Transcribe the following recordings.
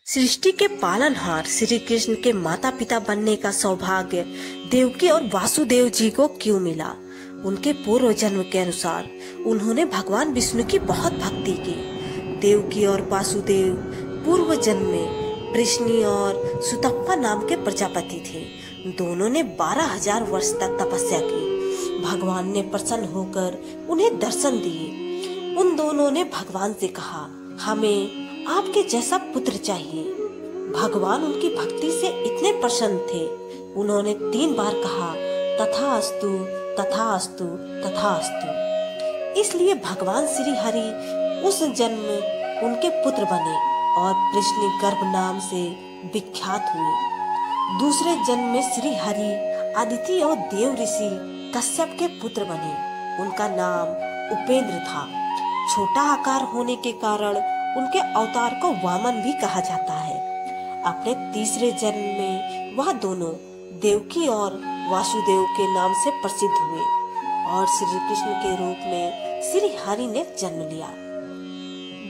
सृष्टि के पालनहार श्री कृष्ण के माता पिता बनने का सौभाग्य देवकी और वासुदेव जी को क्यों मिला? उनके पूर्व जन्म के अनुसार उन्होंने भगवान विष्णु की बहुत भक्ति की। देवकी और वासुदेव पूर्व जन्म में वृष्णि और सुतप्पा नाम के प्रजापति थे। दोनों ने 12,000 वर्ष तक तपस्या की। भगवान ने प्रसन्न होकर उन्हें दर्शन दिए। उन दोनों ने भगवान से कहा, हमें आपके जैसा पुत्र चाहिए। भगवान उनकी भक्ति से इतने प्रसन्न थे, उन्होंने 3 बार कहा, तथास्तु तथास्तु तथास्तु। इसलिए भगवान श्री हरि उस जन्म में उनके पुत्र बने और वृष्णि गर्भ नाम से विख्यात हुए। दूसरे जन्म में श्री हरि अदिति और देव ऋषि कश्यप के पुत्र बने। उनका नाम उपेंद्र था। छोटा आकार होने के कारण उनके अवतार को वामन भी कहा जाता है। अपने तीसरे जन्म में वह दोनों देवकी और वासुदेव के नाम से प्रसिद्ध हुए और श्री कृष्ण के रूप में श्री हरि ने जन्म लिया।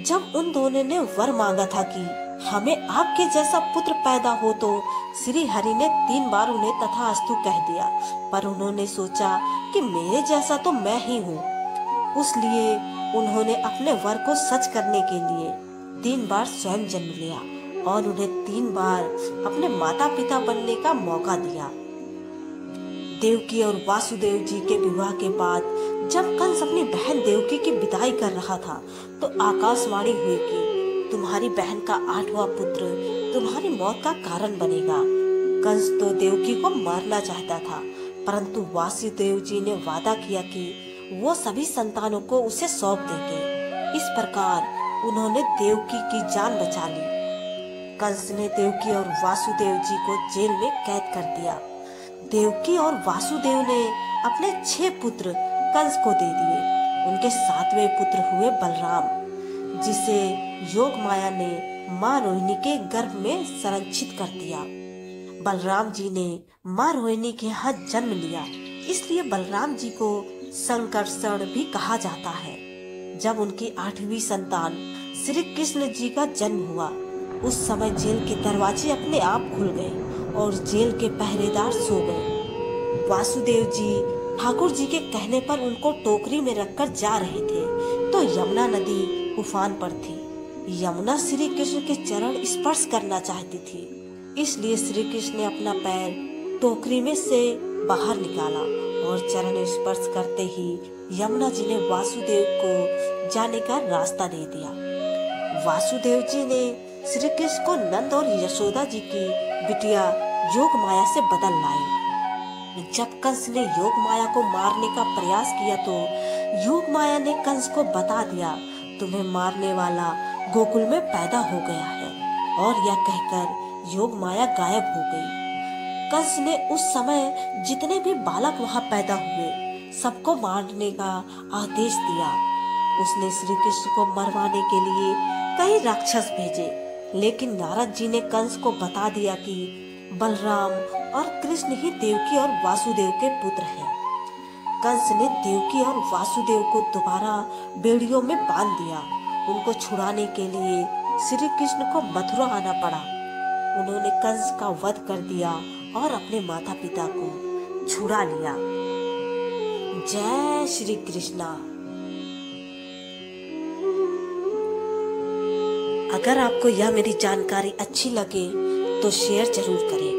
जब उन दोनों ने वर मांगा था कि हमें आपके जैसा पुत्र पैदा हो, तो श्री हरि ने 3 बार उन्हें तथास्तु कह दिया, पर उन्होंने सोचा कि मेरे जैसा तो मैं ही हूँ। इसलिए उन्होंने अपने वर को सच करने के लिए 3 बार स्वयं जन्म लिया और उन्हें 3 बार अपने माता पिता बनने का मौका दिया। देवकी और वासुदेव जी के विवाह के बाद जब कंस अपनी बहन देवकी की विदाई कर रहा था, तो आकाशवाणी हुई कि तुम्हारी बहन का 8वां पुत्र तुम्हारी मौत का कारण बनेगा। कंस तो देवकी को मारना चाहता था, परंतु वासुदेव जी ने वादा किया कि वो सभी संतानों को उसे सौंप देंगे। इस प्रकार उन्होंने देवकी की जान बचा ली। कंस ने देवकी और वासुदेव जी को जेल में कैद कर दिया। देवकी और वासुदेव ने अपने 6 पुत्र कंस को दे दिए। उनके 7वें पुत्र हुए बलराम, जिसे योग माया ने माँ रोहिणी के गर्भ में संरक्षित कर दिया। बलराम जी ने माँ रोहिणी के यहाँ जन्म लिया, इसलिए बलराम जी को संकर्षण भी कहा जाता है। जब उनकी 8वीं संतान श्री कृष्ण जी का जन्म हुआ, उस समय जेल के दरवाजे अपने आप खुल गए और जेल के पहरेदार सो गए। वासुदेव जी ठाकुर जी के कहने पर उनको टोकरी में रखकर जा रहे थे, तो यमुना नदी उफान पर थी। यमुना श्री कृष्ण के चरण स्पर्श करना चाहती थी, इसलिए श्री कृष्ण ने अपना पैर टोकरी में से बाहर निकाला और चरण स्पर्श करते ही यमुना जी ने वासुदेव को जाने का रास्ता दे दिया। वासुदेव जी ने श्री कृष्ण को नंद और यशोदा जी की बिटिया योग माया से बदल लाए। जब कंस ने योग माया को मारने का प्रयास किया, तो योग माया ने कंस को बता दिया, तुम्हें मारने वाला गोकुल में पैदा हो गया है, और यह कहकर योग माया गायब हो गई। कंस ने उस समय जितने भी बालक वहां पैदा हुए, सबको मारने का आदेश दिया। उसने श्री कृष्ण को मरवाने के लिए कई राक्षस भेजे, लेकिन नारद जी ने कंस को बता दिया कि बलराम और कृष्ण ही देवकी और वासुदेव के पुत्र हैं। कंस ने देवकी और वासुदेव को दोबारा बेड़ियों में बांध दिया। उनको छुड़ाने के लिए श्री कृष्ण को मथुरा आना पड़ा। उन्होंने कंस का वध कर दिया और अपने माता पिता को छुड़ा लिया। जय श्री कृष्णा। अगर आपको यह मेरी जानकारी अच्छी लगे तो शेयर जरूर करें।